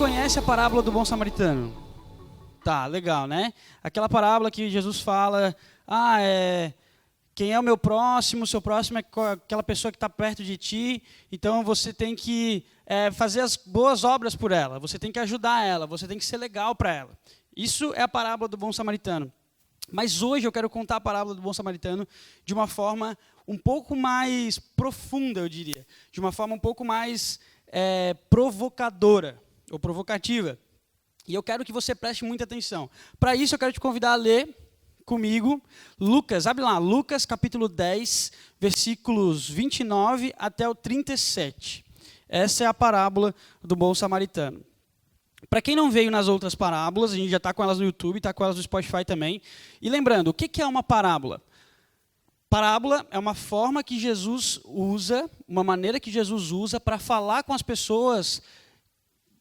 conhece a parábola do bom samaritano? Tá, legal, né? Aquela parábola que Jesus fala, quem é o meu próximo? O seu próximo é aquela pessoa que está perto de ti, então você tem que fazer as boas obras por ela, você tem que ajudar ela, você tem que ser legal para ela. Isso é a parábola do bom samaritano. Mas hoje eu quero contar a parábola do bom samaritano de uma forma um pouco mais profunda, eu diria. De uma forma um pouco mais provocadora ou provocativa. E eu quero que você preste muita atenção. Para isso eu quero te convidar a ler comigo Lucas, abre lá, Lucas capítulo 10, versículos 29 até o 37. Essa é a parábola do bom samaritano. Para quem não veio nas outras parábolas, a gente já está com elas no YouTube, está com elas no Spotify também. E lembrando, o que é uma parábola? Parábola é uma forma que Jesus usa, uma maneira que Jesus usa para falar com as pessoas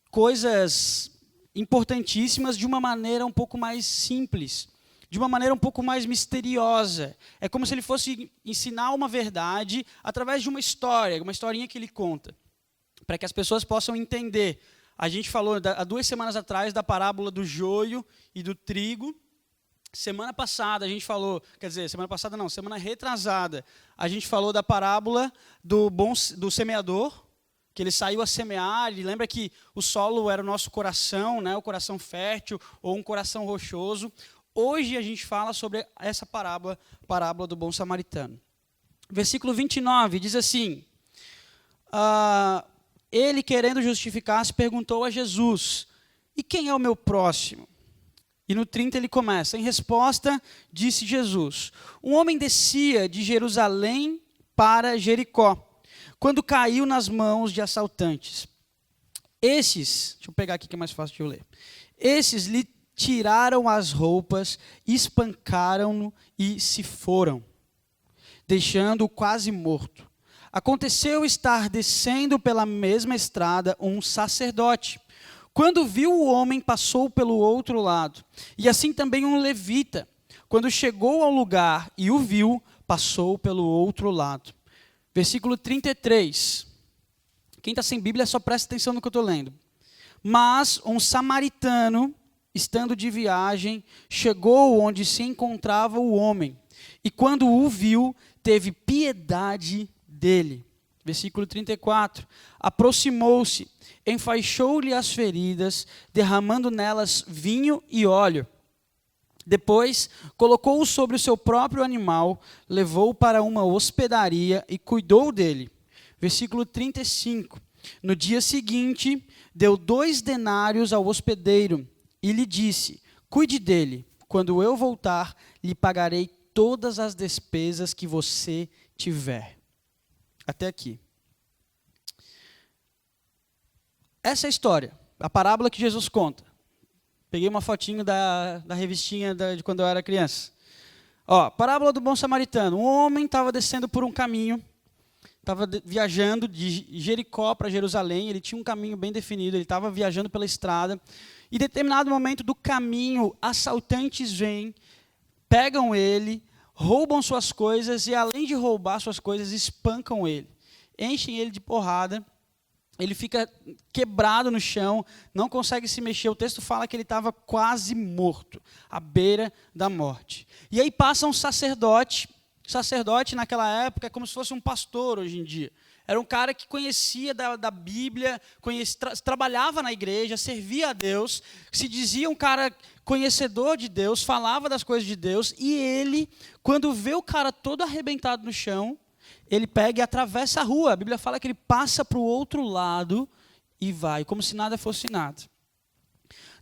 coisas importantíssimas de uma maneira um pouco mais simples, de uma maneira um pouco mais misteriosa. É como se ele fosse ensinar uma verdade através de uma história, uma historinha que ele conta, para que as pessoas possam entender. A gente falou há 2 semanas atrás da parábola do joio e do trigo. Semana passada a gente falou, semana retrasada, a gente falou da parábola do semeador, que ele saiu a semear, e lembra que o solo era o nosso coração, né, o coração fértil ou um coração rochoso. Hoje a gente fala sobre essa parábola do bom samaritano. Versículo 29 diz assim, ele querendo justificar-se perguntou a Jesus, e quem é o meu próximo? E no 30 ele começa, em resposta disse Jesus, um homem descia de Jerusalém para Jericó, quando caiu nas mãos de assaltantes. Deixa eu pegar aqui que é mais fácil de eu ler. Esses lhe tiraram as roupas, espancaram-no e se foram, deixando-o quase morto. Aconteceu estar descendo pela mesma estrada um sacerdote. Quando viu o homem, passou pelo outro lado. E assim também um levita. Quando chegou ao lugar e o viu, passou pelo outro lado. Versículo 33. Quem está sem Bíblia, só presta atenção no que eu estou lendo. Mas um samaritano, estando de viagem, chegou onde se encontrava o homem. E quando o viu, teve piedade dele. Versículo 34. Aproximou-se, enfaixou-lhe as feridas, derramando nelas vinho e óleo. Depois, colocou-o sobre o seu próprio animal, levou-o para uma hospedaria e cuidou dele. Versículo 35. No dia seguinte, deu 2 denários ao hospedeiro e lhe disse, cuide dele, quando eu voltar, lhe pagarei todas as despesas que você tiver. Até aqui. Essa é a história, a parábola que Jesus conta. Peguei uma fotinho da revistinha de quando eu era criança. Parábola do bom samaritano. Um homem estava descendo por um caminho, estava viajando de Jericó para Jerusalém, ele tinha um caminho bem definido, ele estava viajando pela estrada, e em determinado momento do caminho, assaltantes vêm, pegam ele, roubam suas coisas, e além de roubar suas coisas, espancam ele, enchem ele de porrada. Ele fica quebrado no chão, não consegue se mexer. O texto fala que ele estava quase morto, à beira da morte. E aí passa um sacerdote. Sacerdote naquela época é como se fosse um pastor hoje em dia. Era um cara que conhecia da Bíblia, trabalhava na igreja, servia a Deus, se dizia um cara conhecedor de Deus, falava das coisas de Deus. E ele, quando vê o cara todo arrebentado no chão, ele pega e atravessa a rua. A Bíblia fala que ele passa para o outro lado e vai, como se nada fosse nada.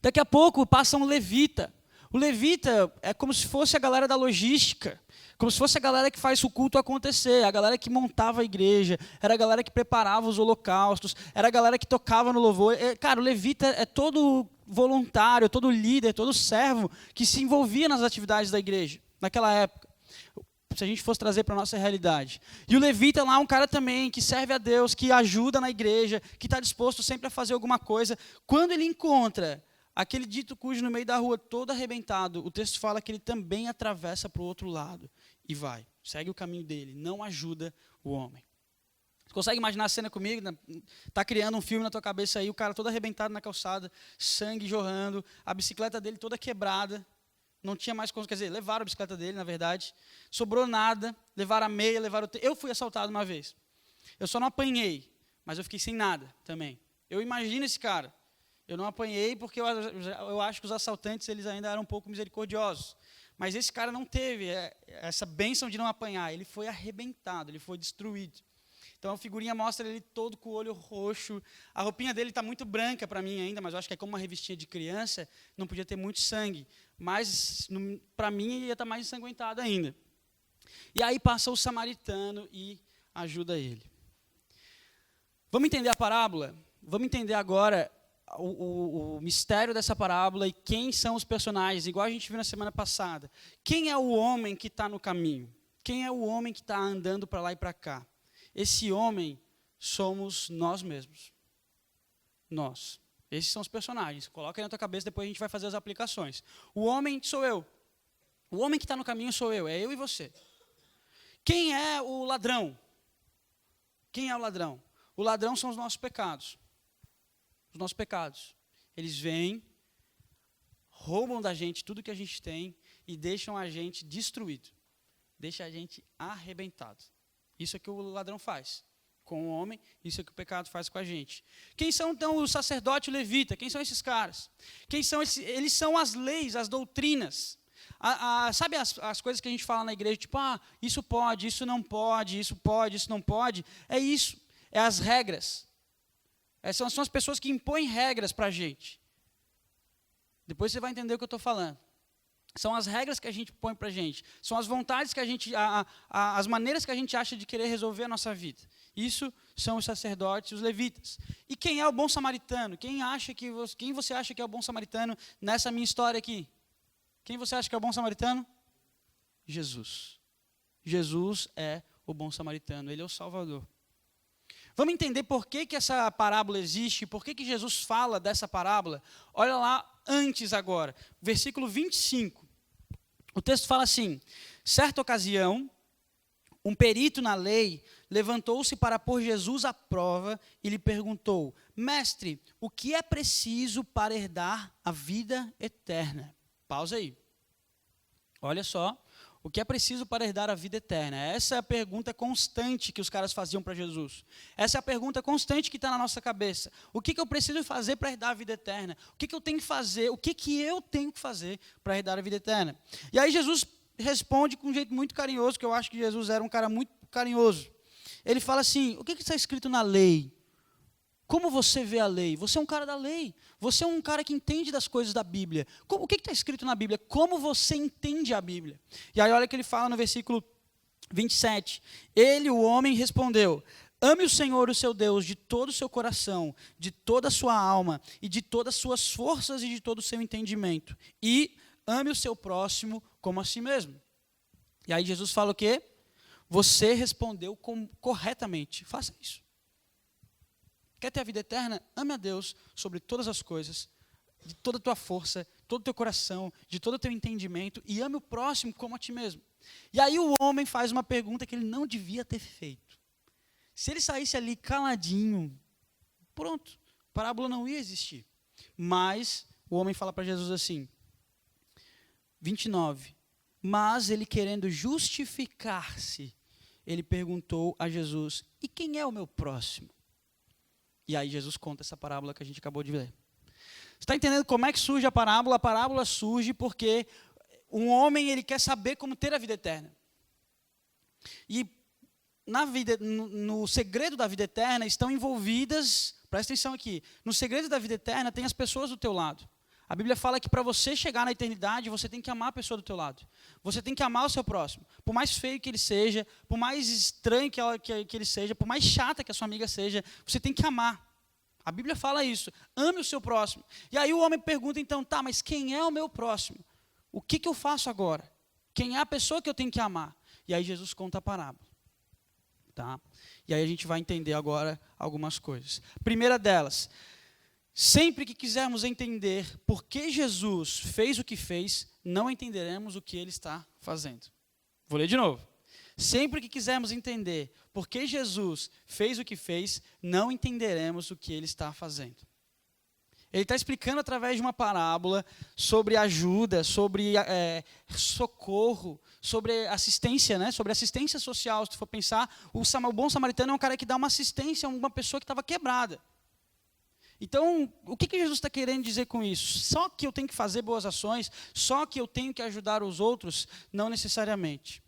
Daqui a pouco passa um levita. O levita é como se fosse a galera da logística, como se fosse a galera que faz o culto acontecer, a galera que montava a igreja, era a galera que preparava os holocaustos, era a galera que tocava no louvor. Cara, o levita é todo voluntário, todo líder, todo servo que se envolvia nas atividades da igreja, naquela época. Se a gente fosse trazer para a nossa realidade. E o levita lá é um cara também que serve a Deus, que ajuda na igreja, que está disposto sempre a fazer alguma coisa. Quando ele encontra aquele dito cujo no meio da rua todo arrebentado, o texto fala que ele também atravessa para o outro lado e vai. Segue o caminho dele, não ajuda o homem. Você consegue imaginar a cena comigo? Tá criando um filme na tua cabeça aí, o cara todo arrebentado na calçada, sangue jorrando, a bicicleta dele toda quebrada, não tinha mais como, quer dizer, levaram a bicicleta dele, na verdade, sobrou nada, levaram a meia, levaram o... Eu fui assaltado uma vez. Eu só não apanhei, mas eu fiquei sem nada também. Eu imagino esse cara. Eu não apanhei porque eu acho que os assaltantes eles ainda eram um pouco misericordiosos. Mas esse cara não teve essa bênção de não apanhar. Ele foi arrebentado, ele foi destruído. Então a figurinha mostra ele todo com o olho roxo. A roupinha dele está muito branca para mim ainda, mas eu acho que é como uma revistinha de criança, não podia ter muito sangue. Mas para mim ele ia estar mais ensanguentado ainda. E aí passa o samaritano e ajuda ele. Vamos entender a parábola? Vamos entender agora o mistério dessa parábola e quem são os personagens, igual a gente viu na semana passada. Quem é o homem que está no caminho? Quem é o homem que está andando para lá e para cá? Esse homem somos nós mesmos. Nós. Esses são os personagens. Coloca aí na tua cabeça, depois a gente vai fazer as aplicações. O homem sou eu. O homem que está no caminho sou eu. É eu e você. Quem é o ladrão? Quem é o ladrão? O ladrão são os nossos pecados. Os nossos pecados. Eles vêm, roubam da gente tudo que a gente tem e deixam a gente destruído. Deixam a gente arrebentado. Isso é que o ladrão faz com o homem, isso é que o pecado faz com a gente. Quem são então o sacerdote e o levita? Quem são esses caras? Quem são esses? Eles são as leis, as doutrinas. Sabe as coisas que a gente fala na igreja, tipo, isso pode, isso não pode, isso pode, isso não pode? É isso, é as regras. Essas são as pessoas que impõem regras para a gente. Depois você vai entender o que eu estou falando. São as regras que a gente põe para a gente. São as vontades que a gente... as maneiras que a gente acha de querer resolver a nossa vida. Isso são os sacerdotes e os levitas. E quem é o bom samaritano? Quem você acha que é o bom samaritano nessa minha história aqui? Quem você acha que é o bom samaritano? Jesus. Jesus é o bom samaritano. Ele é o Salvador. Vamos entender por que essa parábola existe, por que Jesus fala dessa parábola? Olha lá antes agora, versículo 25. O texto fala assim: certa ocasião, um perito na lei levantou-se para pôr Jesus à prova e lhe perguntou: mestre, o que é preciso para herdar a vida eterna? Pausa aí. Olha só. O que é preciso para herdar a vida eterna? Essa é a pergunta constante que os caras faziam para Jesus. Essa é a pergunta constante que está na nossa cabeça. O que eu preciso fazer para herdar a vida eterna? O que eu tenho que fazer? O que eu tenho que fazer para herdar a vida eterna? E aí Jesus responde com um jeito muito carinhoso, que eu acho que Jesus era um cara muito carinhoso. Ele fala assim: o que está escrito na lei? Como você vê a lei? Você é um cara da lei. Você é um cara que entende das coisas da Bíblia. O que está escrito na Bíblia? Como você entende a Bíblia? E aí olha o que ele fala no versículo 27. Ele, o homem, respondeu: ame o Senhor, o seu Deus, de todo o seu coração, de toda a sua alma, e de todas as suas forças e de todo o seu entendimento. E ame o seu próximo como a si mesmo. E aí Jesus fala o quê? Você respondeu corretamente. Faça isso. Quer ter a vida eterna? Ame a Deus sobre todas as coisas, de toda a tua força, todo o teu coração, de todo o teu entendimento, e ame o próximo como a ti mesmo. E aí o homem faz uma pergunta que ele não devia ter feito. Se ele saísse ali caladinho, pronto, a parábola não ia existir. Mas o homem fala para Jesus assim, 29, mas ele querendo justificar-se, ele perguntou a Jesus: e quem é o meu próximo? E aí Jesus conta essa parábola que a gente acabou de ler. Você está entendendo como é que surge a parábola? A parábola surge porque um homem ele quer saber como ter a vida eterna. E no segredo da vida eterna estão envolvidas, presta atenção aqui, no segredo da vida eterna tem as pessoas do teu lado. A Bíblia fala que para você chegar na eternidade, você tem que amar a pessoa do teu lado. Você tem que amar o seu próximo. Por mais feio que ele seja, por mais estranho que ele seja, por mais chata que a sua amiga seja, você tem que amar. A Bíblia fala isso. Ame o seu próximo. E aí o homem pergunta então, tá, mas quem é o meu próximo? O que eu faço agora? Quem é a pessoa que eu tenho que amar? E aí Jesus conta a parábola. Tá? E aí a gente vai entender agora algumas coisas. Primeira delas, sempre que quisermos entender por que Jesus fez o que fez, não entenderemos o que ele está fazendo. Vou ler de novo. Sempre que quisermos entender por que Jesus fez o que fez, não entenderemos o que ele está fazendo. Ele está explicando através de uma parábola sobre ajuda, sobre socorro, sobre assistência, né? Sobre assistência social. Se tu for pensar, o bom samaritano é um cara que dá uma assistência a uma pessoa que estava quebrada. Então, o que Jesus está querendo dizer com isso? Só que eu tenho que fazer boas ações? Só que eu tenho que ajudar os outros? Não necessariamente.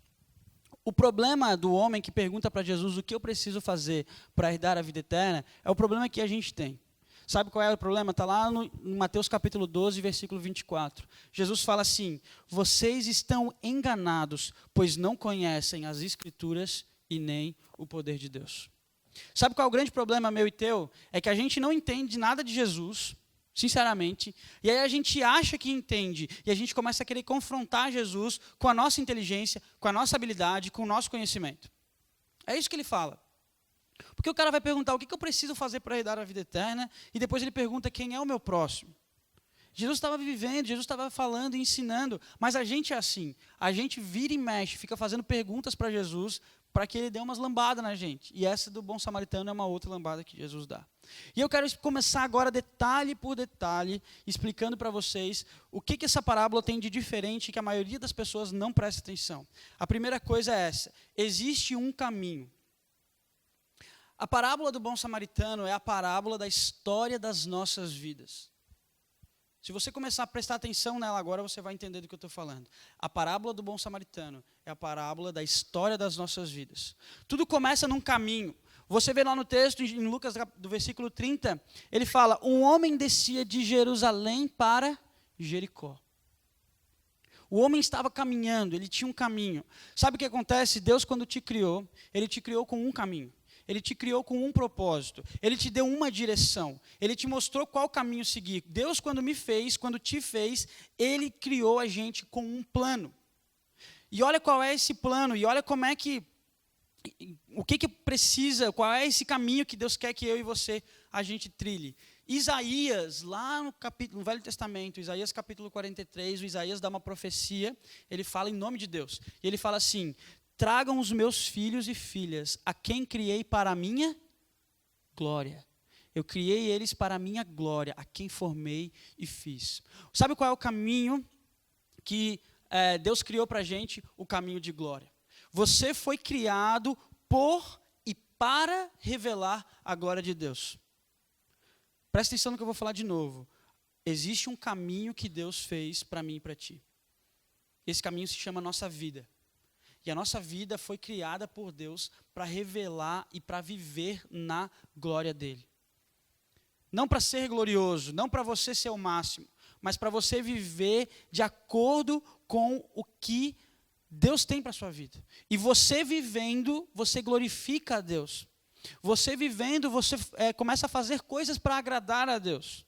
O problema do homem que pergunta para Jesus o que eu preciso fazer para herdar a vida eterna é o problema que a gente tem. Sabe qual é o problema? Está lá no Mateus capítulo 12, versículo 24. Jesus fala assim: vocês estão enganados, pois não conhecem as Escrituras e nem o poder de Deus. Sabe qual é o grande problema meu e teu? É que a gente não entende nada de Jesus, sinceramente, e aí a gente acha que entende, e a gente começa a querer confrontar Jesus com a nossa inteligência, com a nossa habilidade, com o nosso conhecimento. É isso que ele fala. Porque o cara vai perguntar o que eu preciso fazer para herdar a vida eterna, e depois ele pergunta quem é o meu próximo. Jesus estava vivendo, Jesus estava falando e ensinando, mas a gente é assim, a gente vira e mexe, fica fazendo perguntas para Jesus, para que ele dê umas lambadas na gente. E essa do bom samaritano é uma outra lambada que Jesus dá. E eu quero começar agora, detalhe por detalhe, explicando para vocês o que essa parábola tem de diferente que a maioria das pessoas não presta atenção. A primeira coisa é essa: existe um caminho. A parábola do bom samaritano é a parábola da história das nossas vidas. Se você começar a prestar atenção nela agora, você vai entender do que eu estou falando. A parábola do bom samaritano é a parábola da história das nossas vidas. Tudo começa num caminho. Você vê lá no texto, em Lucas, do versículo 30, ele fala: um homem descia de Jerusalém para Jericó. O homem estava caminhando, ele tinha um caminho. Sabe o que acontece? Deus, quando te criou, ele te criou com um caminho. Ele te criou com um propósito. Ele te deu uma direção. Ele te mostrou qual caminho seguir. Deus, quando me fez, quando te fez, ele criou a gente com um plano. E olha qual é esse plano, e olha como é que, o que precisa, qual é esse caminho que Deus quer que eu e você, a gente trilhe. Isaías, lá no Velho Testamento, Isaías capítulo 43, o Isaías dá uma profecia, ele fala em nome de Deus. E ele fala assim: tragam os meus filhos e filhas, a quem criei para a minha glória. Eu criei eles para a minha glória, a quem formei e fiz. Sabe qual é o caminho que Deus criou para a gente? O caminho de glória. Você foi criado por e para revelar a glória de Deus. Presta atenção no que eu vou falar de novo. Existe um caminho que Deus fez para mim e para ti. Esse caminho se chama nossa vida. E a nossa vida foi criada por Deus para revelar e para viver na glória dele. Não para ser glorioso, não para você ser o máximo, mas para você viver de acordo com o que Deus tem para a sua vida. E você vivendo, você glorifica a Deus. Você vivendo, você começa a fazer coisas para agradar a Deus.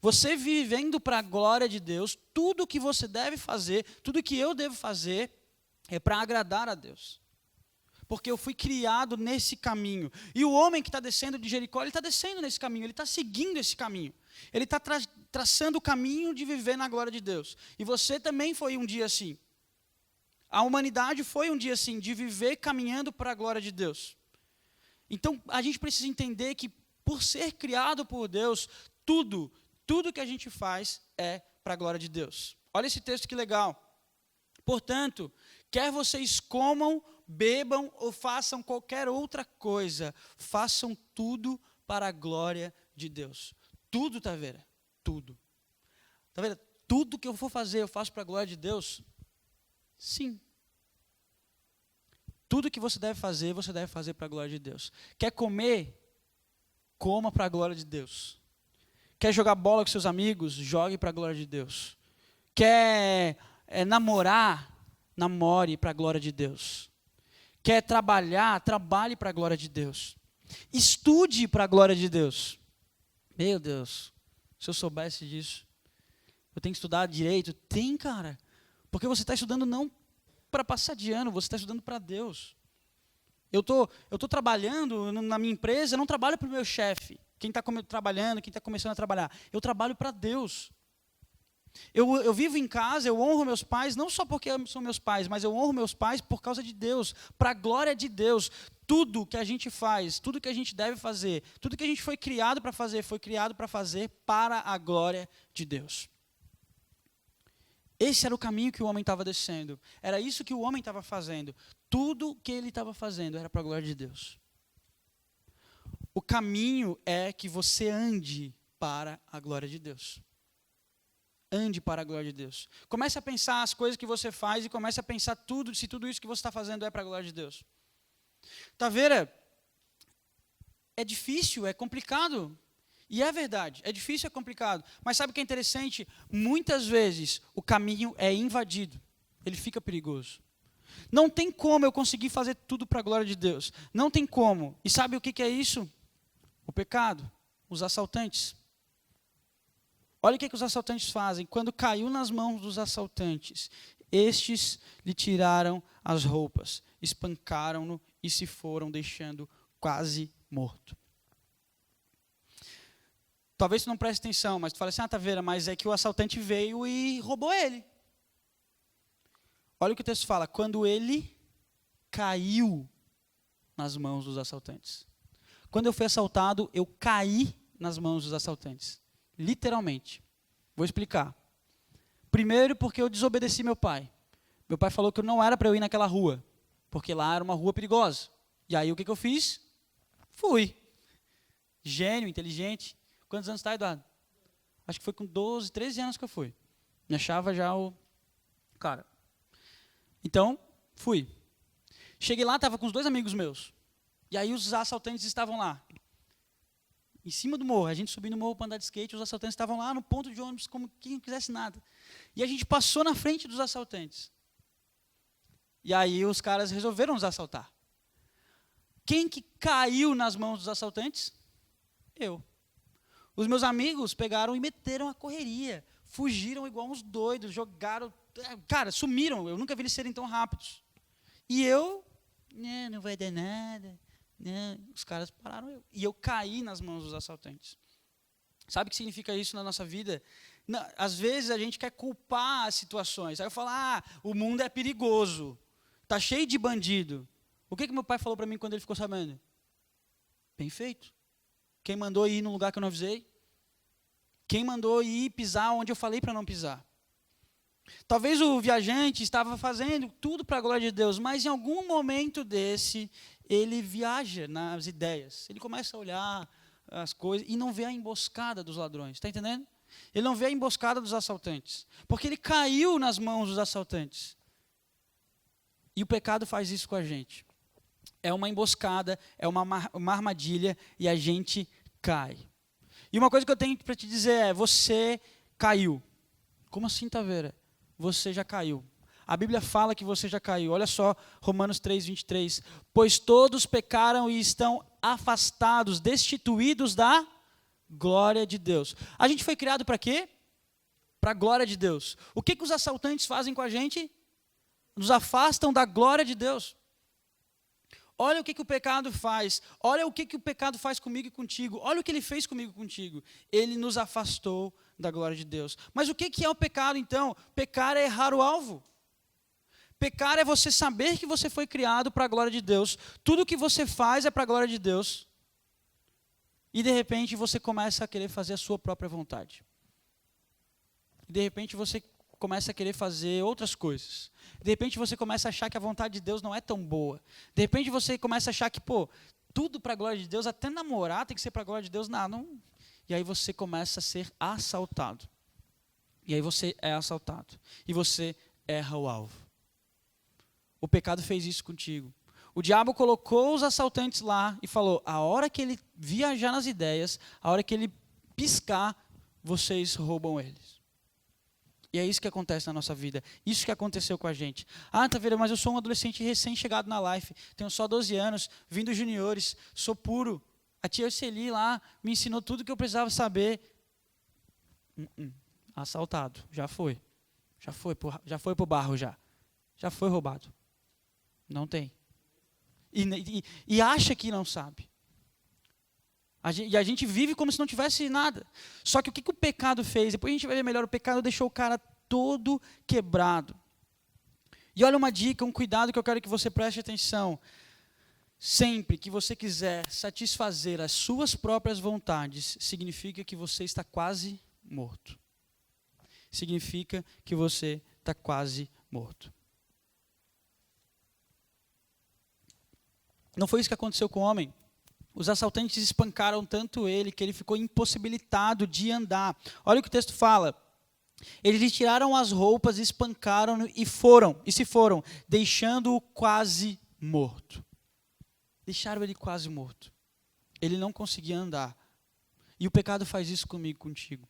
Você vivendo para a glória de Deus, tudo que você deve fazer, tudo que eu devo fazer, é para agradar a Deus. Porque eu fui criado nesse caminho. E o homem que está descendo de Jericó, ele está descendo nesse caminho, ele está seguindo esse caminho. Ele está traçando o caminho de viver na glória de Deus. E você também foi um dia assim. A humanidade foi um dia assim, de viver caminhando para a glória de Deus. Então, a gente precisa entender que, por ser criado por Deus, tudo que a gente faz é para a glória de Deus. Olha esse texto que legal. Portanto, quer vocês comam, bebam ou façam qualquer outra coisa, façam tudo para a glória de Deus. Tudo, Taveira, tudo. Taveira, tudo que eu for fazer, eu faço para a glória de Deus? Sim. Tudo que você deve fazer para a glória de Deus. Quer comer? Coma para a glória de Deus. Quer jogar bola com seus amigos? Jogue para a glória de Deus. Quer namorar? Namore para a glória de Deus. Quer trabalhar? Trabalhe para a glória de Deus. Estude para a glória de Deus. Meu Deus, se eu soubesse disso, eu tenho que estudar direito? Tem, cara. Porque você está estudando não para passar de ano, você está estudando para Deus. Eu tô trabalhando na minha empresa, eu não trabalho para o meu chefe. Quem está trabalhando, quem está começando a trabalhar. Eu trabalho para Deus. Eu vivo em casa, eu honro meus pais, não só porque são meus pais, mas eu honro meus pais por causa de Deus, para a glória de Deus. Tudo que a gente faz, tudo que a gente deve fazer, tudo que a gente foi criado para fazer para a glória de Deus. Esse era o caminho que o homem estava descendo. Era isso que o homem estava fazendo. Tudo que ele estava fazendo era para a glória de Deus. O caminho é que você ande para a glória de Deus. Ande para a glória de Deus. Comece a pensar as coisas que você faz e comece a pensar se tudo isso que você está fazendo é para a glória de Deus. Taveira, é difícil, é complicado. E é verdade, é difícil, é complicado. Mas sabe o que é interessante? Muitas vezes o caminho é invadido. Ele fica perigoso. Não tem como eu conseguir fazer tudo para a glória de Deus. Não tem como. E sabe o que é isso? O pecado, os assaltantes. Olha o que os assaltantes fazem. Quando caiu nas mãos dos assaltantes, estes lhe tiraram as roupas, espancaram-no e se foram, deixando quase morto. Talvez tu não preste atenção, mas tu fala assim, Taveira, mas é que o assaltante veio e roubou ele. Olha o que o texto fala, quando ele caiu nas mãos dos assaltantes. Quando eu fui assaltado, eu caí nas mãos dos assaltantes. Literalmente. Vou explicar. Primeiro, porque eu desobedeci meu pai. Meu pai falou que não era para eu ir naquela rua, porque lá era uma rua perigosa. E aí o que eu fiz? Fui. Gênio, inteligente. Quantos anos está, Eduardo? Acho que foi com 12, 13 anos que eu fui. Me achava já o cara. Então, fui. Cheguei lá, estava com os 2 amigos meus. E aí os assaltantes estavam lá. Em cima do morro, a gente subindo o morro para andar de skate, os assaltantes estavam lá no ponto de ônibus como quem não quisesse nada. E a gente passou na frente dos assaltantes. E aí os caras resolveram nos assaltar. Quem que caiu nas mãos dos assaltantes? Eu. Os meus amigos pegaram e meteram a correria. Fugiram igual uns doidos, jogaram... Cara, sumiram. Eu nunca vi eles serem tão rápidos. E eu... não vai dar nada... Os caras pararam e eu caí nas mãos dos assaltantes. Sabe o que significa isso na nossa vida? Às vezes a gente quer culpar as situações. Aí eu falo, o mundo é perigoso, está cheio de bandido. O que meu pai falou para mim quando ele ficou sabendo? Bem feito. Quem mandou ir num lugar que eu não avisei? Quem mandou ir pisar onde eu falei para não pisar? Talvez o viajante estava fazendo tudo para a glória de Deus, mas em algum momento desse, ele viaja nas ideias. Ele começa a olhar as coisas e não vê a emboscada dos ladrões. Está entendendo? Ele não vê a emboscada dos assaltantes. Porque ele caiu nas mãos dos assaltantes. E o pecado faz isso com a gente. É uma emboscada, é uma armadilha e a gente cai. E uma coisa que eu tenho para te dizer é, você caiu. Como assim, Taveira? Você já caiu. A Bíblia fala que você já caiu. Olha só, Romanos 3:23. Pois todos pecaram e estão afastados, destituídos da glória de Deus. A gente foi criado para quê? Para a glória de Deus. O que os assaltantes fazem com a gente? Nos afastam da glória de Deus. Olha o que o pecado faz. Olha o que o pecado faz comigo e contigo. Olha o que ele fez comigo e contigo. Ele nos afastou da glória de Deus. Mas o que é o pecado, então? Pecar é errar o alvo. Pecar é você saber que você foi criado para a glória de Deus. Tudo que você faz é para a glória de Deus. E de repente você começa a querer fazer a sua própria vontade. E de repente você começa a querer fazer outras coisas. De repente você começa a achar que a vontade de Deus não é tão boa. De repente você começa a achar que, tudo para a glória de Deus, até namorar tem que ser para a glória de Deus. Não. E aí você começa a ser assaltado. E aí você é assaltado. E você erra o alvo. O pecado fez isso contigo. O diabo colocou os assaltantes lá e falou, a hora que ele viajar nas ideias, a hora que ele piscar, vocês roubam eles. E é isso que acontece na nossa vida. Isso que aconteceu com a gente. Taveira, mas eu sou um adolescente recém-chegado na Life. Tenho só 12 anos, vim dos juniores, sou puro. A tia Celi lá me ensinou tudo que eu precisava saber. Assaltado, já foi. Já foi pro barro já. Já foi roubado. Não tem. E acha que não sabe. E a gente vive como se não tivesse nada. Só que o que o pecado fez? Depois a gente vai ver melhor, o pecado deixou o cara todo quebrado. E olha uma dica, um cuidado que eu quero que você preste atenção. Sempre que você quiser satisfazer as suas próprias vontades, significa que você está quase morto. Significa que você está quase morto. Não foi isso que aconteceu com o homem. Os assaltantes espancaram tanto ele que ele ficou impossibilitado de andar. Olha o que o texto fala. Eles lhe tiraram as roupas, espancaram-no e se foram, deixando-o quase morto. Deixaram ele quase morto. Ele não conseguia andar. E o pecado faz isso comigo, contigo.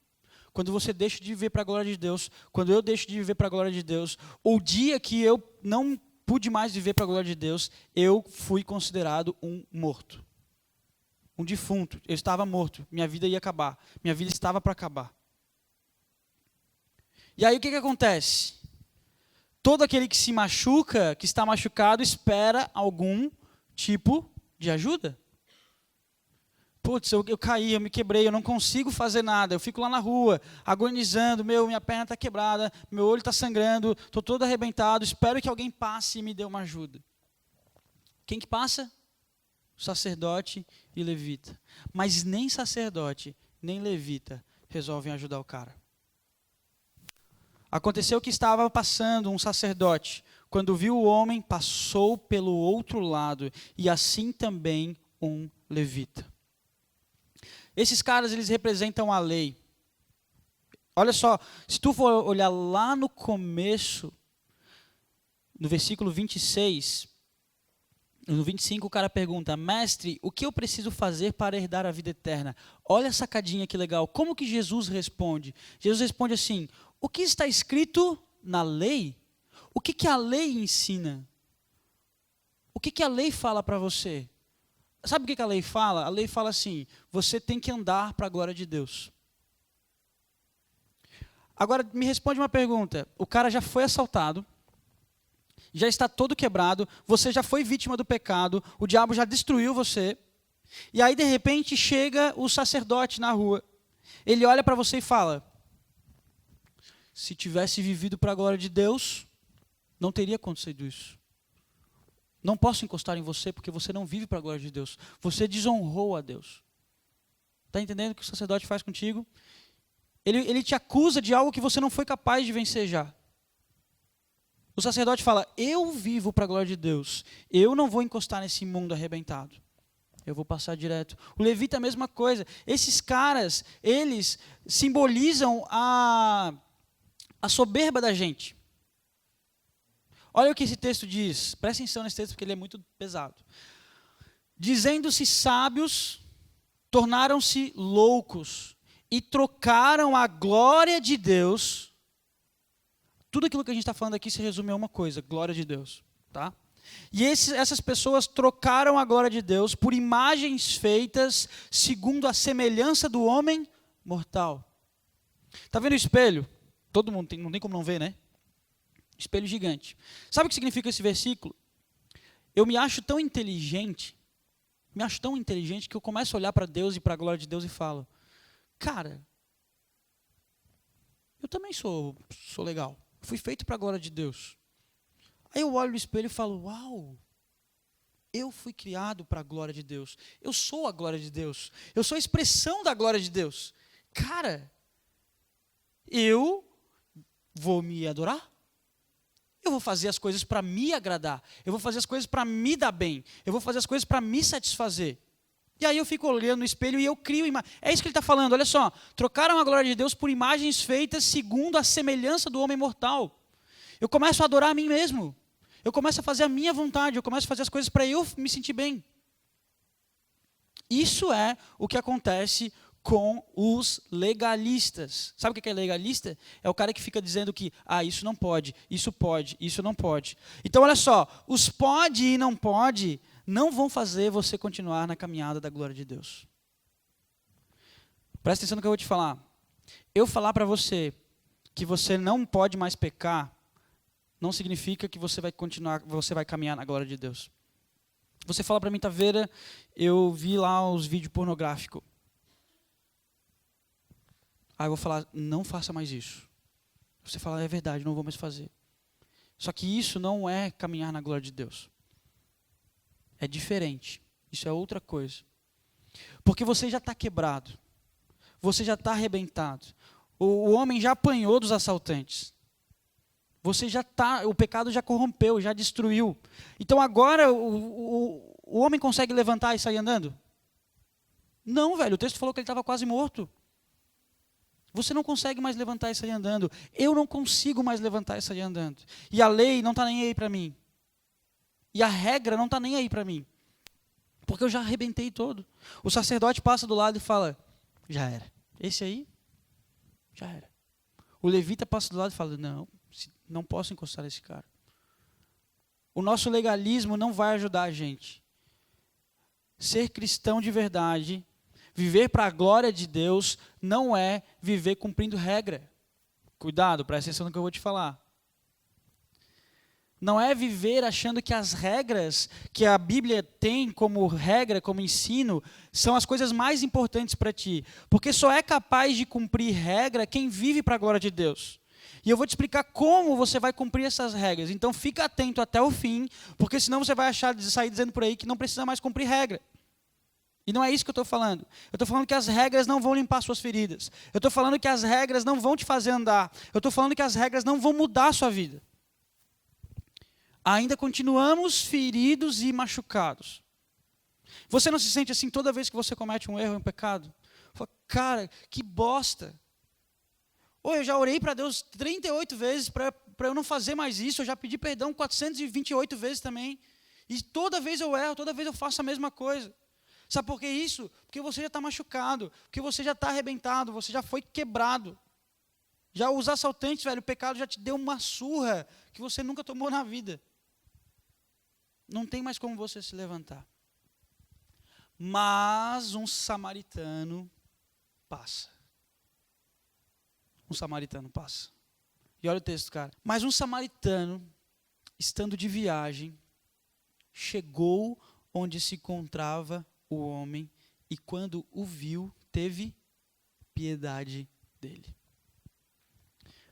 Quando você deixa de viver para a glória de Deus, quando eu deixo de viver para a glória de Deus, o dia que eu não pude mais viver para a glória de Deus, eu fui considerado um morto. Um defunto. Eu estava morto. Minha vida ia acabar. Minha vida estava para acabar. E aí o que acontece? Todo aquele que se machuca, que está machucado, espera algum tipo de ajuda. Putz, eu caí, eu me quebrei, eu não consigo fazer nada. Eu fico lá na rua, agonizando, minha perna está quebrada, meu olho está sangrando, estou todo arrebentado, espero que alguém passe e me dê uma ajuda. Quem que passa? Sacerdote e levita. Mas nem sacerdote, nem levita resolvem ajudar o cara. Aconteceu que estava passando um sacerdote. Quando viu o homem, passou pelo outro lado. E assim também um levita. Esses caras, eles representam a lei. Olha só, se tu for olhar lá no começo, no versículo 26, no 25 o cara pergunta, mestre, o que eu preciso fazer para herdar a vida eterna? Olha a sacadinha que legal. Como que Jesus responde? Jesus responde assim, o que está escrito na lei? O que a lei ensina? O que a lei fala para você? Sabe o que a lei fala? A lei fala assim, você tem que andar para a glória de Deus. Agora, me responde uma pergunta. O cara já foi assaltado, já está todo quebrado, você já foi vítima do pecado, o diabo já destruiu você, e aí, de repente, chega o sacerdote na rua. Ele olha para você e fala, se tivesse vivido para a glória de Deus, não teria acontecido isso. Não posso encostar em você porque você não vive para a glória de Deus. Você desonrou a Deus. Está entendendo o que o sacerdote faz contigo? Ele te acusa de algo que você não foi capaz de vencer já. O sacerdote fala, eu vivo para a glória de Deus. Eu não vou encostar nesse mundo arrebentado. Eu vou passar direto. O levita é a mesma coisa. Esses caras, eles simbolizam a soberba da gente. Olha o que esse texto diz. Presta atenção nesse texto porque ele é muito pesado. Dizendo-se sábios, tornaram-se loucos e trocaram a glória de Deus. Tudo aquilo que a gente está falando aqui se resume a uma coisa, glória de Deus. Tá? E essas pessoas trocaram a glória de Deus por imagens feitas segundo a semelhança do homem mortal. Está vendo o espelho? Todo mundo tem, não tem como não ver, né? Espelho gigante. Sabe o que significa esse versículo? Eu me acho tão inteligente que eu começo a olhar para Deus e para a glória de Deus e falo, cara, eu também sou legal. Fui feito para a glória de Deus. Aí eu olho no espelho e falo, uau, eu fui criado para a glória de Deus. Eu sou a glória de Deus. Eu sou a expressão da glória de Deus. Cara, eu vou me adorar? Eu vou fazer as coisas para me agradar. Eu vou fazer as coisas para me dar bem. Eu vou fazer as coisas para me satisfazer. E aí eu fico olhando no espelho e eu crio imagens. É isso que ele está falando, olha só. Trocaram a glória de Deus por imagens feitas segundo a semelhança do homem mortal. Eu começo a adorar a mim mesmo. Eu começo a fazer a minha vontade. Eu começo a fazer as coisas para eu me sentir bem. Isso é o que acontece com os legalistas. Sabe o que é legalista? É o cara que fica dizendo que, isso não pode, isso não pode. Então, olha só, os pode e não pode não vão fazer você continuar na caminhada da glória de Deus. Presta atenção no que eu vou te falar. Eu falar para você que você não pode mais pecar, não significa que você vai caminhar na glória de Deus. Você fala para mim, Taveira, eu vi lá os vídeos pornográficos. Aí eu vou falar, não faça mais isso. Você fala, é verdade, não vou mais fazer. Só que isso não é caminhar na glória de Deus. É diferente. Isso é outra coisa. Porque você já está quebrado. Você já está arrebentado. O homem já apanhou dos assaltantes. Você já está, o pecado já corrompeu, já destruiu. Então agora o homem consegue levantar e sair andando? Não, velho, o texto falou que ele estava quase morto. Você não consegue mais levantar e sair andando. Eu não consigo mais levantar e sair andando. E a lei não está nem aí para mim. E a regra não está nem aí para mim. Porque eu já arrebentei todo. O sacerdote passa do lado e fala, já era. Esse aí, já era. O levita passa do lado e fala, não posso encostar nesse cara. O nosso legalismo não vai ajudar a gente. Ser cristão de verdade, viver para a glória de Deus, não é viver cumprindo regra. Cuidado, presta atenção no que eu vou te falar. Não é viver achando que as regras que a Bíblia tem como regra, como ensino, são as coisas mais importantes para ti. Porque só é capaz de cumprir regra quem vive para a glória de Deus. E eu vou te explicar como você vai cumprir essas regras. Então fica atento até o fim, porque senão você vai sair dizendo por aí que não precisa mais cumprir regra. E não é isso que eu estou falando. Eu estou falando que as regras não vão limpar suas feridas. Eu estou falando que as regras não vão te fazer andar. Eu estou falando que as regras não vão mudar a sua vida. Ainda continuamos feridos e machucados. Você não se sente assim toda vez que você comete um erro, um pecado? Fala, cara, que bosta. Eu já orei para Deus 38 vezes para eu não fazer mais isso. Eu já pedi perdão 428 vezes também. E toda vez eu erro, toda vez eu faço a mesma coisa. Sabe por que isso? Porque você já está machucado, porque você já está arrebentado, você já foi quebrado. Já os assaltantes, velho, o pecado já te deu uma surra que você nunca tomou na vida. Não tem mais como você se levantar. Mas um samaritano passa. Um samaritano passa. E olha o texto, cara. Mas um samaritano, estando de viagem, chegou onde se encontrava o homem e quando o viu, teve piedade dele.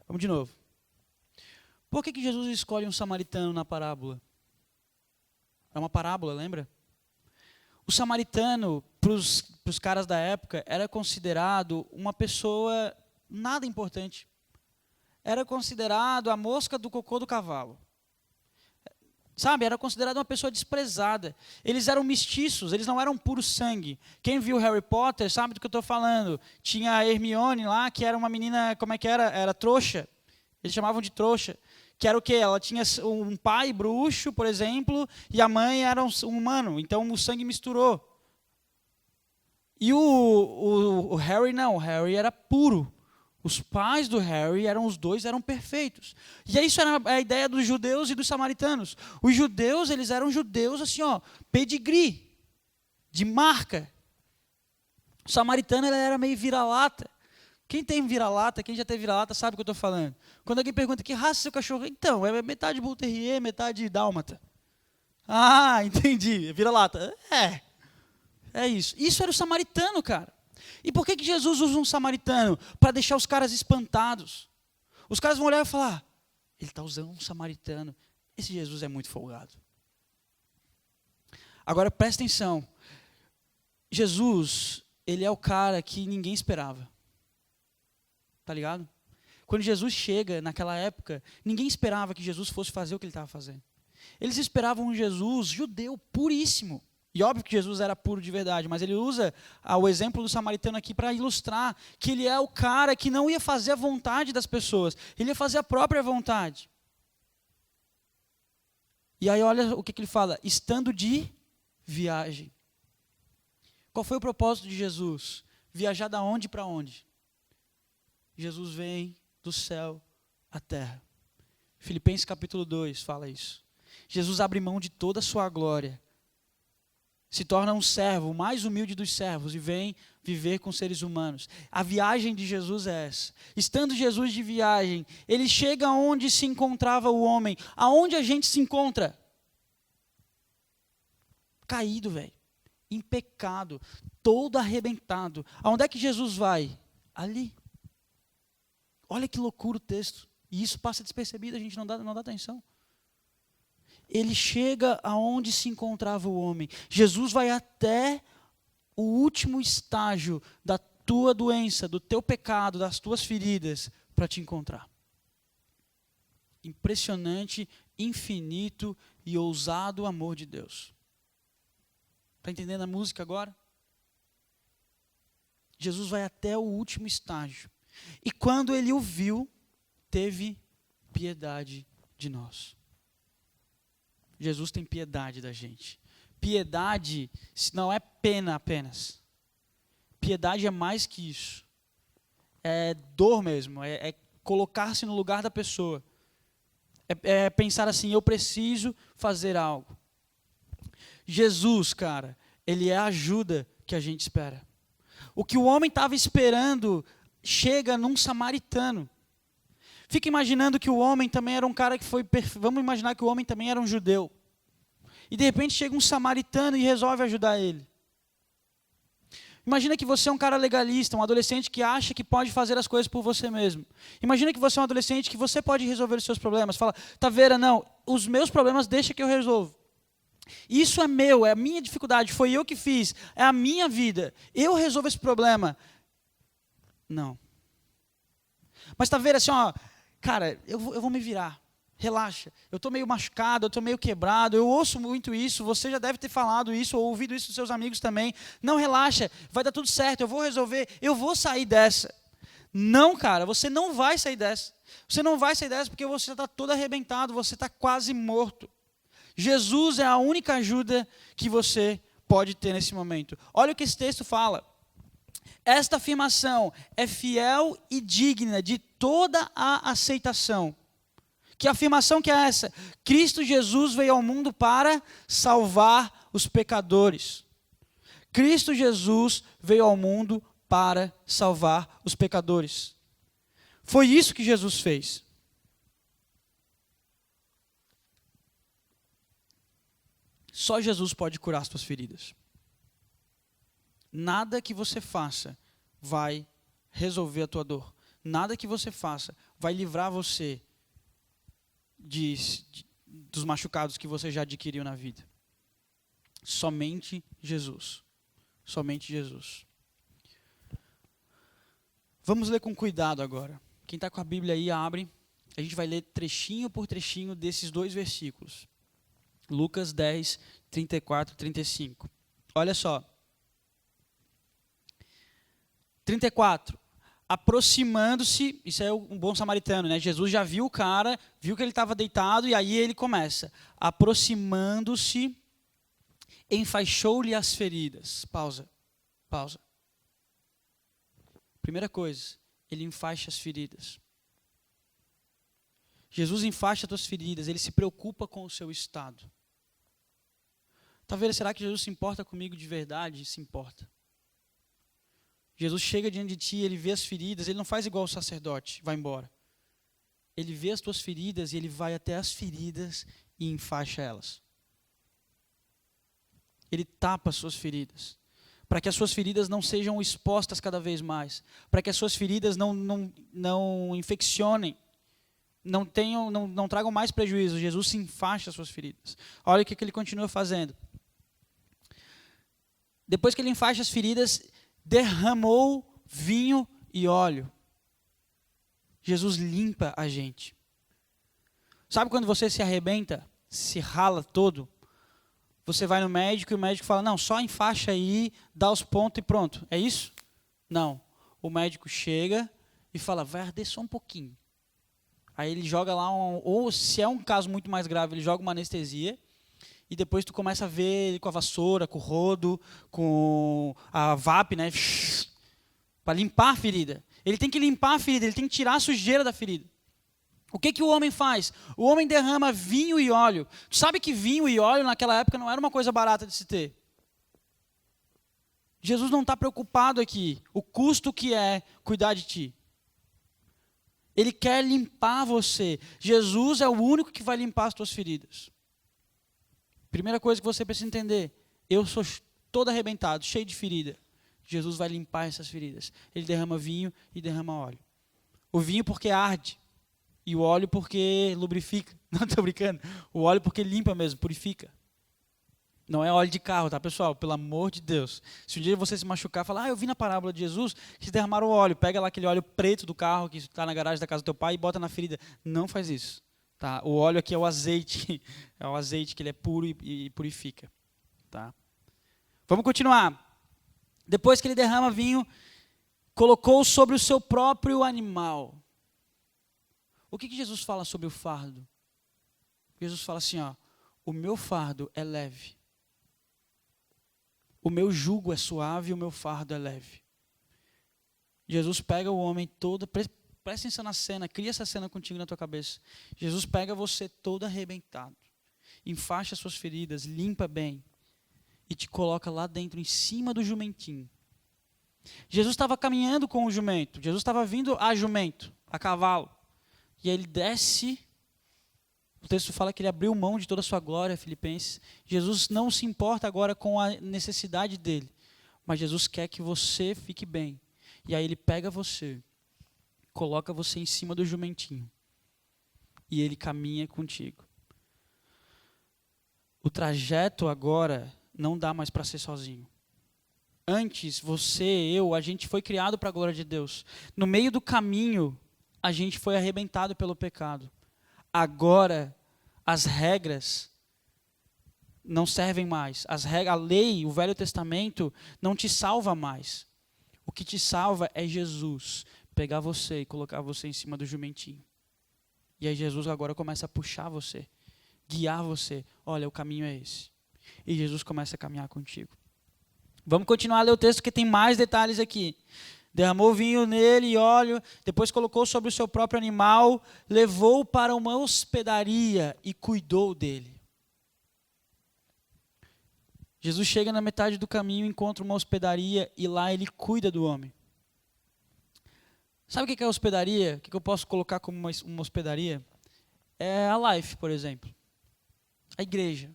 Vamos de novo. Por que Jesus escolhe um samaritano na parábola? É uma parábola, lembra? O samaritano, para os caras da época, era considerado uma pessoa nada importante. Era considerado a mosca do cocô do cavalo. Sabe, era considerado uma pessoa desprezada. Eles eram mestiços, eles não eram puro sangue. Quem viu Harry Potter sabe do que eu estou falando. Tinha a Hermione lá, que era uma menina, como é que era? Era trouxa. Eles chamavam de trouxa. Que era o quê? Ela tinha um pai bruxo, por exemplo, e a mãe era um humano. Então o sangue misturou. E o Harry não, o Harry era puro. Os pais do Harry os dois eram perfeitos. E isso era a ideia dos judeus e dos samaritanos. Os judeus, eles eram judeus assim, pedigree, de marca. O samaritano, ele era meio vira-lata. Quem tem vira-lata, quem já teve vira-lata, sabe o que eu estou falando. Quando alguém pergunta que raça é seu cachorro, então, é metade Bull Terrier, metade dálmata. Ah, entendi, vira-lata. É isso. Isso era o samaritano, cara. E por que Jesus usa um samaritano? Para deixar os caras espantados. Os caras vão olhar e falar, ele está usando um samaritano. Esse Jesus é muito folgado. Agora presta atenção. Jesus, ele é o cara que ninguém esperava. Tá ligado? Quando Jesus chega naquela época, ninguém esperava que Jesus fosse fazer o que ele estava fazendo. Eles esperavam um Jesus judeu puríssimo. E óbvio que Jesus era puro de verdade, mas ele usa o exemplo do samaritano aqui para ilustrar que ele é o cara que não ia fazer a vontade das pessoas, ele ia fazer a própria vontade. E aí olha o que ele fala, estando de viagem. Qual foi o propósito de Jesus? Viajar da onde para onde? Jesus vem do céu à terra. Filipenses capítulo 2 fala isso. Jesus abre mão de toda a sua glória, se torna um servo, o mais humilde dos servos, e vem viver com seres humanos. A viagem de Jesus é essa. Estando Jesus de viagem, ele chega onde se encontrava o homem. Aonde a gente se encontra? caído, velho, em pecado, todo arrebentado. Aonde é que Jesus vai? Ali. Olha que loucura o texto. E isso passa despercebido, a gente não dá atenção. Ele chega aonde se encontrava o homem. Jesus vai até o último estágio da tua doença, do teu pecado, das tuas feridas, para te encontrar. Impressionante, infinito e ousado amor de Deus. Está entendendo a música agora? Jesus vai até o último estágio. E quando ele o viu, teve piedade de nós. Jesus tem piedade da gente. Piedade não é pena apenas. Piedade é mais que isso. É dor mesmo, é colocar-se no lugar da pessoa. É pensar assim, eu preciso fazer algo. Jesus, cara, ele é a ajuda que a gente espera. O que o homem estava esperando chega num samaritano. Fica imaginando que o homem também era um cara que foi... Vamos imaginar que o homem também era um judeu. E de repente chega um samaritano e resolve ajudar ele. Imagina que você é um cara legalista, um adolescente que acha que pode fazer as coisas por você mesmo. Imagina que você é um adolescente que você pode resolver os seus problemas. Fala, Taveira, não, os meus problemas deixa que eu resolvo. Isso é meu, é a minha dificuldade, foi eu que fiz, é a minha vida. Eu resolvo esse problema. Não. Mas Taveira, assim, ó, cara, eu vou me virar. Relaxa, eu estou meio machucado, eu estou meio quebrado, eu ouço muito isso, você já deve ter falado isso, ou ouvido isso dos seus amigos também. Não, relaxa, vai dar tudo certo, eu vou resolver, eu vou sair dessa. Não, cara, você não vai sair dessa. Você não vai sair dessa porque você está todo arrebentado, você está quase morto. Jesus é a única ajuda que você pode ter nesse momento. Olha o que esse texto fala. Esta afirmação é fiel e digna de toda a aceitação. Que afirmação que é essa? Cristo Jesus veio ao mundo para salvar os pecadores. Cristo Jesus veio ao mundo para salvar os pecadores. Foi isso que Jesus fez. Só Jesus pode curar as tuas feridas. Nada que você faça vai resolver a tua dor. Nada que você faça vai livrar você dos machucados que você já adquiriu na vida. Somente Jesus. Somente Jesus. Vamos ler com cuidado agora. Quem está com a Bíblia aí, abre. A gente vai ler trechinho por trechinho desses 2 versículos. Lucas 10, 34 e 35. Olha só. 34. Aproximando-se, isso é um bom samaritano, né? Jesus já viu o cara, viu que ele estava deitado, e aí ele começa. Aproximando-se, enfaixou-lhe as feridas. Pausa. Primeira coisa, ele enfaixa as feridas. Jesus enfaixa as tuas feridas, ele se preocupa com o seu estado. Tá vendo? Será que Jesus se importa comigo de verdade? Se importa. Jesus chega diante de ti, ele vê as feridas, ele não faz igual o sacerdote, vai embora. Ele vê as tuas feridas e ele vai até as feridas e enfaixa elas. Ele tapa as suas feridas, para que as suas feridas não sejam expostas cada vez mais, para que as suas feridas não infeccionem, não tragam mais prejuízo. Jesus se enfaixa as suas feridas. Olha o que ele continua fazendo. Depois que ele enfaixa as feridas, derramou vinho e óleo. Jesus limpa a gente. Sabe quando você se arrebenta, se rala todo? Você vai no médico e o médico fala, não, só enfaixa aí, dá os pontos e pronto. É isso? Não. O médico chega e fala, vai arder só um pouquinho. Aí ele joga lá, ou se é um caso muito mais grave, ele joga uma anestesia. E depois tu começa a ver ele com a vassoura, com o rodo, com a VAP, né? Para limpar a ferida. Ele tem que limpar a ferida, ele tem que tirar a sujeira da ferida. O que o homem faz? O homem derrama vinho e óleo. Tu sabe que vinho e óleo naquela época não era uma coisa barata de se ter. Jesus não está preocupado aqui. O custo que é cuidar de ti. Ele quer limpar você. Jesus é o único que vai limpar as tuas feridas. Primeira coisa que você precisa entender, eu sou todo arrebentado, cheio de ferida. Jesus vai limpar essas feridas. Ele derrama vinho e derrama óleo. O vinho porque arde. E o óleo porque lubrifica. Não, estou brincando. O óleo porque limpa mesmo, purifica. Não é óleo de carro, tá, pessoal? Pelo amor de Deus. Se um dia você se machucar, falar, eu vi na parábola de Jesus que derramaram o óleo. Pega lá aquele óleo preto do carro que está na garagem da casa do teu pai e bota na ferida. Não faz isso. Tá? O óleo aqui é o azeite. É o azeite que ele é puro e purifica. Tá? Vamos continuar. Depois que ele derrama vinho, colocou sobre o seu próprio animal. O que Jesus fala sobre o fardo? Jesus fala assim, ó, o meu fardo é leve. O meu jugo é suave e o meu fardo é leve. Jesus pega o homem todo, presta atenção na cena, cria essa cena contigo na tua cabeça. Jesus pega você todo arrebentado, enfaixa suas feridas, limpa bem e te coloca lá dentro, em cima do jumentinho. Jesus estava caminhando com o jumento, Jesus estava vindo a jumento, a cavalo. E aí ele desce, o texto fala que ele abriu mão de toda a sua glória, Filipenses. Jesus não se importa agora com a necessidade dele, mas Jesus quer que você fique bem. E aí ele pega você, coloca você em cima do jumentinho, e ele caminha contigo. O trajeto agora não dá mais para ser sozinho. Antes, você, eu, a gente foi criado para a glória de Deus. No meio do caminho, a gente foi arrebentado pelo pecado. Agora, as regras não servem mais. A lei, o Velho Testamento, não te salva mais. O que te salva é Jesus pegar você e colocar você em cima do jumentinho. E aí Jesus agora começa a puxar você, guiar você. Olha, o caminho é esse. E Jesus começa a caminhar contigo. Vamos continuar a ler o texto que tem mais detalhes aqui. Derramou vinho nele e óleo, depois colocou sobre o seu próprio animal, levou-o para uma hospedaria e cuidou dele. Jesus chega na metade do caminho, encontra uma hospedaria e lá ele cuida do homem. Sabe o que é hospedaria? O que eu posso colocar como uma hospedaria? É a Life, por exemplo. A igreja.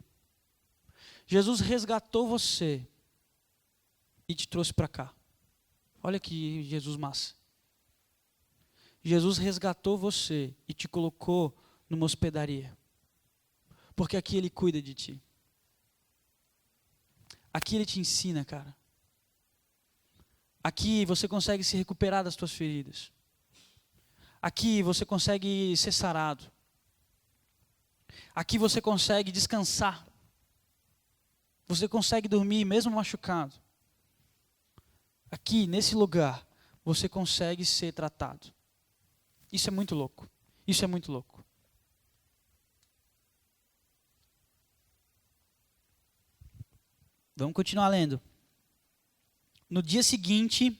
Jesus resgatou você e te trouxe para cá. Olha que Jesus massa. Jesus resgatou você e te colocou numa hospedaria. Porque aqui ele cuida de ti. Aqui ele te ensina, cara. Aqui você consegue se recuperar das tuas feridas. Aqui você consegue ser sarado. Aqui você consegue descansar. Você consegue dormir mesmo machucado. Aqui, nesse lugar, você consegue ser tratado. Isso é muito louco. Isso é muito louco. Vamos continuar lendo. No dia seguinte,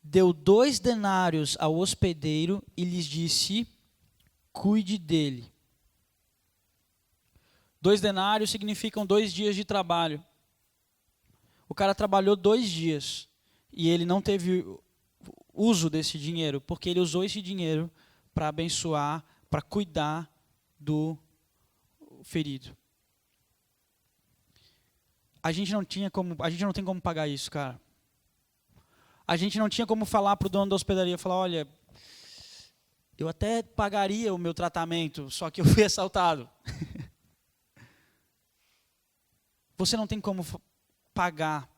deu 2 denários ao hospedeiro e lhes disse, cuide dele. 2 denários significam 2 dias de trabalho. O cara trabalhou 2 dias. E ele não teve uso desse dinheiro, porque ele usou esse dinheiro para abençoar, para cuidar do ferido. A gente não tem como pagar isso, cara. A gente não tinha como falar para o dono da hospedaria, falar, olha, eu até pagaria o meu tratamento, só que eu fui assaltado. Você não tem como pagar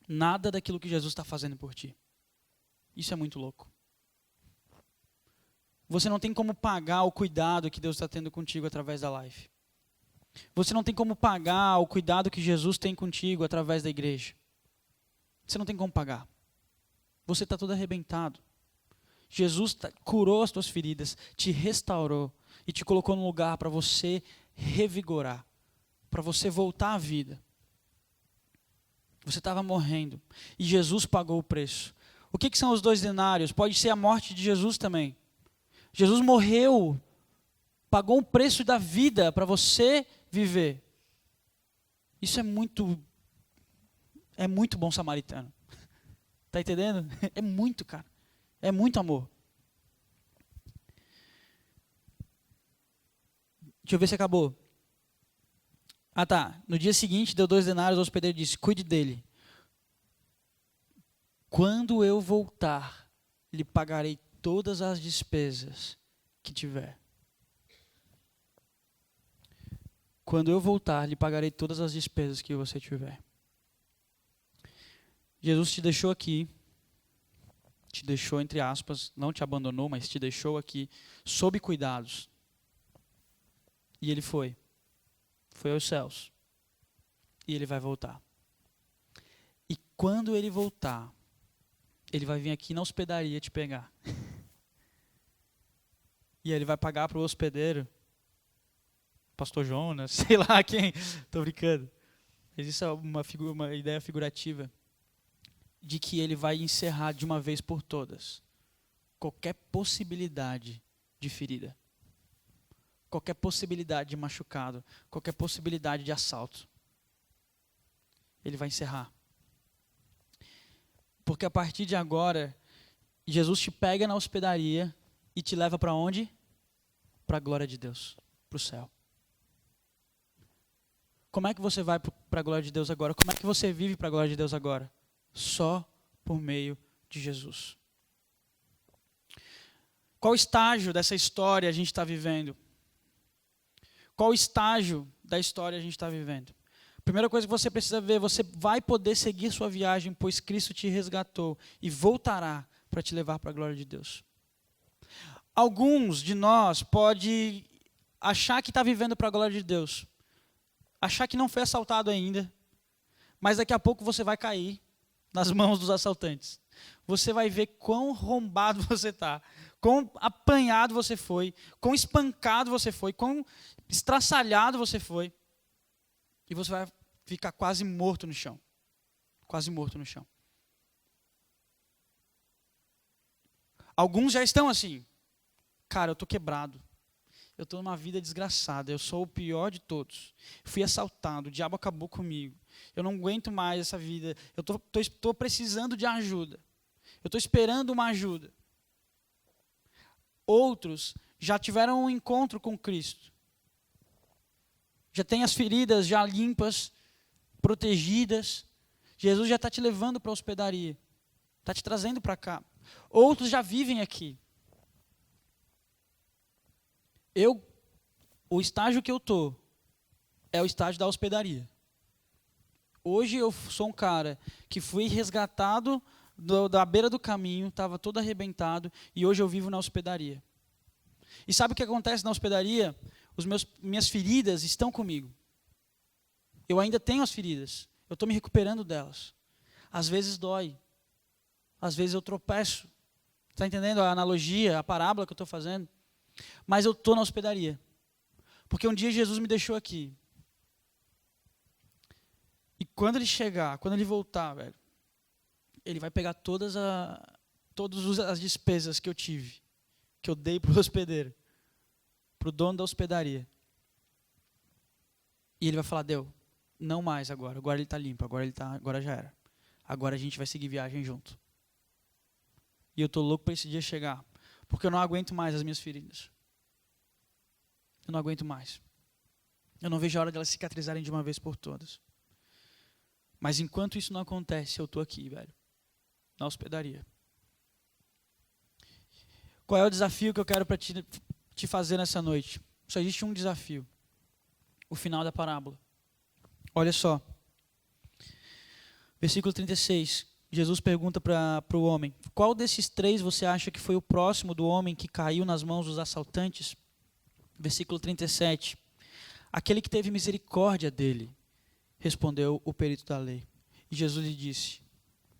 nada daquilo que Jesus está fazendo por ti. Isso é muito louco. Você não tem como pagar o cuidado que Deus está tendo contigo através da Life. Você não tem como pagar o cuidado que Jesus tem contigo através da igreja. Você não tem como pagar. Você está todo arrebentado. Jesus curou as tuas feridas, te restaurou e te colocou num lugar para você revigorar, para você voltar à vida. Você estava morrendo e Jesus pagou o preço. O que são os 2 denários? Pode ser a morte de Jesus também. Jesus morreu, pagou um preço da vida para você viver. Isso é muito bom samaritano. Está entendendo? É muito, cara. É muito amor. Deixa eu ver se acabou. Ah, tá. No dia seguinte, deu 2 denários, o hospedeiro disse, cuide dele. Quando eu voltar, lhe pagarei todas as despesas que tiver. Quando eu voltar, lhe pagarei todas as despesas que você tiver. Jesus te deixou aqui, te deixou, entre aspas, não te abandonou, mas te deixou aqui, sob cuidados. E ele foi aos céus. E ele vai voltar. E quando ele voltar, ele vai vir aqui na hospedaria te pegar. E ele vai pagar para o hospedeiro, Pastor Jonas, sei lá quem, estou brincando. Mas isso é uma ideia figurativa de que ele vai encerrar de uma vez por todas qualquer possibilidade de ferida, qualquer possibilidade de machucado, qualquer possibilidade de assalto. Ele vai encerrar. Porque a partir de agora, Jesus te pega na hospedaria e te leva para onde? Para a glória de Deus, para o céu. Como é que você vai para a glória de Deus agora? Como é que você vive para a glória de Deus agora? Só por meio de Jesus. Qual estágio dessa história a gente está vivendo? Qual estágio da história a gente está vivendo? Primeira coisa que você precisa ver, você vai poder seguir sua viagem, pois Cristo te resgatou e voltará para te levar para a glória de Deus. Alguns de nós podem achar que está vivendo para a glória de Deus, achar que não foi assaltado ainda, mas daqui a pouco você vai cair nas mãos dos assaltantes. Você vai ver quão arrombado você está, quão apanhado você foi, quão espancado você foi, quão estraçalhado você foi. E você vai ficar quase morto no chão. Quase morto no chão. Alguns já estão assim. Cara, eu estou quebrado. Eu estou numa vida desgraçada. Eu sou o pior de todos. Fui assaltado. O diabo acabou comigo. Eu não aguento mais essa vida. Eu estou precisando de ajuda. Eu estou esperando uma ajuda. Outros já tiveram um encontro com Cristo. Já tem as feridas já limpas, protegidas. Jesus já está te levando para a hospedaria. Está te trazendo para cá. Outros já vivem aqui. O estágio que eu estou é o estágio da hospedaria. Hoje eu sou um cara que fui resgatado da beira do caminho, estava todo arrebentado, e hoje eu vivo na hospedaria. E sabe o que acontece na hospedaria? Minhas feridas estão comigo. Eu ainda tenho as feridas. Eu estou me recuperando delas. Às vezes dói. Às vezes eu tropeço. Está entendendo a analogia, a parábola que eu estou fazendo? Mas eu estou na hospedaria. Porque um dia Jesus me deixou aqui. E quando ele chegar, quando ele voltar, velho, ele vai pegar todas as despesas que eu tive, que eu dei para o hospedeiro, para o dono da hospedaria. E ele vai falar, deu, não mais agora ele está limpo, agora já era. Agora a gente vai seguir viagem junto. E eu estou louco para esse dia chegar, porque eu não aguento mais as minhas feridas. Eu não aguento mais. Eu não vejo a hora delas cicatrizarem de uma vez por todas. Mas enquanto isso não acontece, eu estou aqui, velho, na hospedaria. Qual é o desafio que eu quero para te fazer nessa noite? Só existe um desafio. O final da parábola. Olha só. Versículo 36. Jesus pergunta para o homem: qual desses 3 você acha que foi o próximo do homem que caiu nas mãos dos assaltantes? Versículo 37. Aquele que teve misericórdia dele, respondeu o perito da lei. E Jesus lhe disse: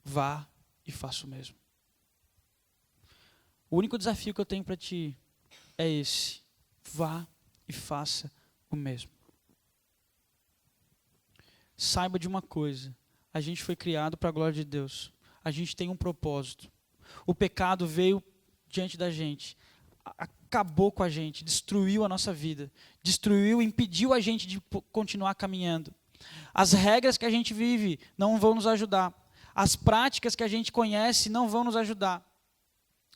vá e faça o mesmo. O único desafio que eu tenho para ti é esse: vá e faça o mesmo. Saiba de uma coisa: a gente foi criado para a glória de Deus. A gente tem um propósito. O pecado veio diante da gente, acabou com a gente, destruiu a nossa vida, impediu a gente de continuar caminhando. As regras que a gente vive não vão nos ajudar. As práticas que a gente conhece não vão nos ajudar.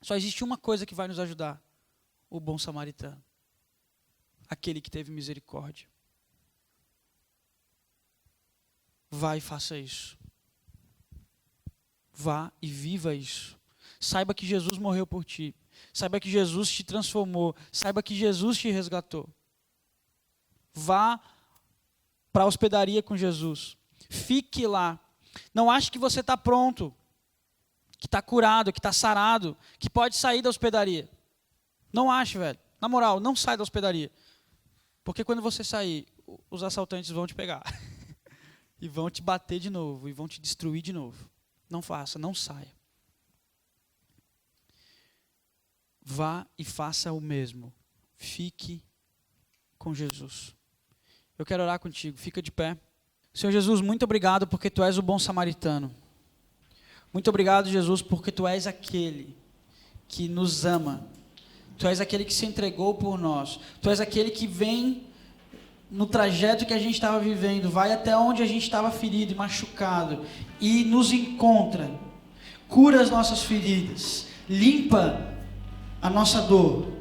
Só existe uma coisa que vai nos ajudar: o bom samaritano. Aquele que teve misericórdia. vá e faça isso. Vá e viva isso. Saiba que Jesus morreu por ti. Saiba que Jesus te transformou. Saiba que Jesus te resgatou. Vá para a hospedaria com Jesus. Fique lá. Não ache que você está pronto, que está curado, que está sarado, que pode sair da hospedaria. Não ache, velho. Na moral, não sai da hospedaria. Porque quando você sair, os assaltantes vão te pegar. E vão te bater de novo, e vão te destruir de novo. Não faça, não saia. Vá e faça o mesmo. Fique com Jesus. Eu quero orar contigo, fica de pé. Senhor Jesus, muito obrigado porque Tu és o bom samaritano. Muito obrigado, Jesus, porque Tu és aquele que nos ama. Tu és aquele que se entregou por nós. Tu és aquele que vem no trajeto que a gente estava vivendo, vai até onde a gente estava ferido e machucado e nos encontra, cura as nossas feridas, limpa a nossa dor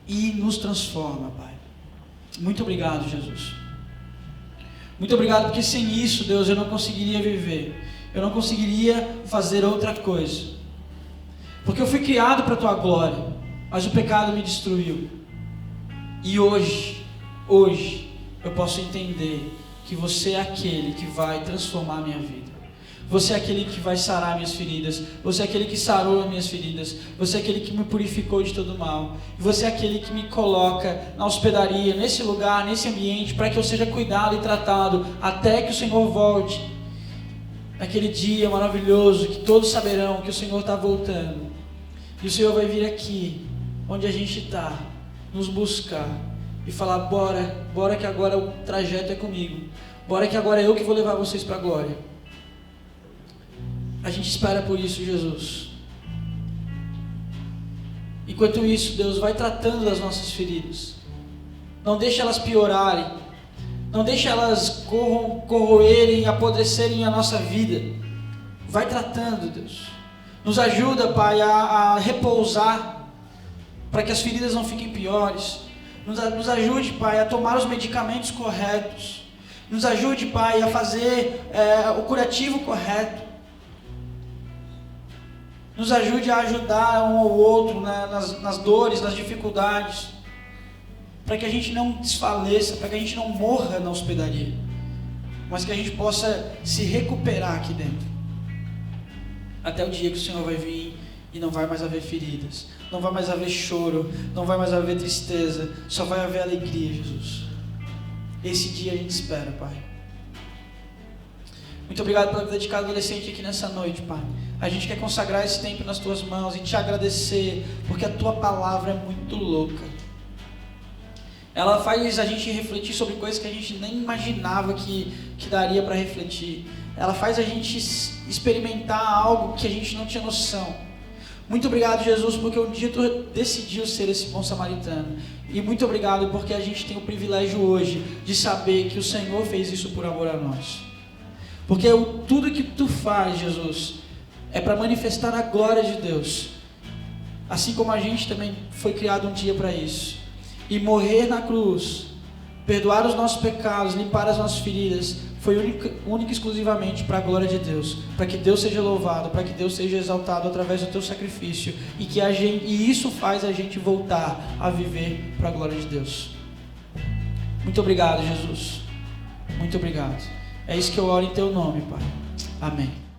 e nos transforma, Pai. Muito obrigado, Jesus. Muito obrigado porque sem isso, Deus, eu não conseguiria viver. Eu não conseguiria fazer outra coisa. Porque eu fui criado para a Tua glória, mas o pecado me destruiu. E hoje, eu posso entender que você é aquele que vai transformar a minha vida. Você é aquele que vai sarar minhas feridas. Você é aquele que sarou as minhas feridas. Você é aquele que me purificou de todo mal. E você é aquele que me coloca na hospedaria, nesse lugar, nesse ambiente, para que eu seja cuidado e tratado até que o Senhor volte. Naquele dia maravilhoso que todos saberão que o Senhor está voltando. E o Senhor vai vir aqui, onde a gente está, nos buscar e falar: bora que agora o trajeto é comigo. Bora que agora é eu que vou levar vocês para a glória. A gente espera por isso, Jesus. Enquanto isso, Deus, vai tratando das nossas feridas. Não deixa elas piorarem. Não deixa elas corroerem, apodrecerem a nossa vida. Vai tratando, Deus. Nos ajuda, Pai, a repousar, para que as feridas não fiquem piores. Nos ajude, Pai, a tomar os medicamentos corretos. Nos ajude, Pai, a fazer o curativo correto. Nos ajude a ajudar um ao outro, né, nas dores, nas dificuldades. Para que a gente não desfaleça, para que a gente não morra na hospedaria. Mas que a gente possa se recuperar aqui dentro. Até o dia que o Senhor vai vir e não vai mais haver feridas. Não vai mais haver choro, não vai mais haver tristeza, só vai haver alegria, Jesus. Esse dia a gente espera, Pai. Muito obrigado pela vida de cada adolescente aqui nessa noite, Pai. A gente quer consagrar esse tempo nas Tuas mãos e Te agradecer, porque a Tua palavra é muito louca. Ela faz a gente refletir sobre coisas que a gente nem imaginava que daria para refletir. Ela faz a gente experimentar algo que a gente não tinha noção. Muito obrigado, Jesus, porque um dia Tu decidiu ser esse bom samaritano. E muito obrigado porque a gente tem o privilégio hoje de saber que o Senhor fez isso por amor a nós. Porque tudo que Tu faz, Jesus, é para manifestar a glória de Deus. Assim como a gente também foi criado um dia para isso. E morrer na cruz, perdoar os nossos pecados, limpar as nossas feridas, foi única e exclusivamente para a glória de Deus, para que Deus seja louvado, para que Deus seja exaltado através do Teu sacrifício, e isso faz a gente voltar a viver para a glória de Deus. Muito obrigado, Jesus. Muito obrigado. É isso que eu oro em Teu nome, Pai. Amém.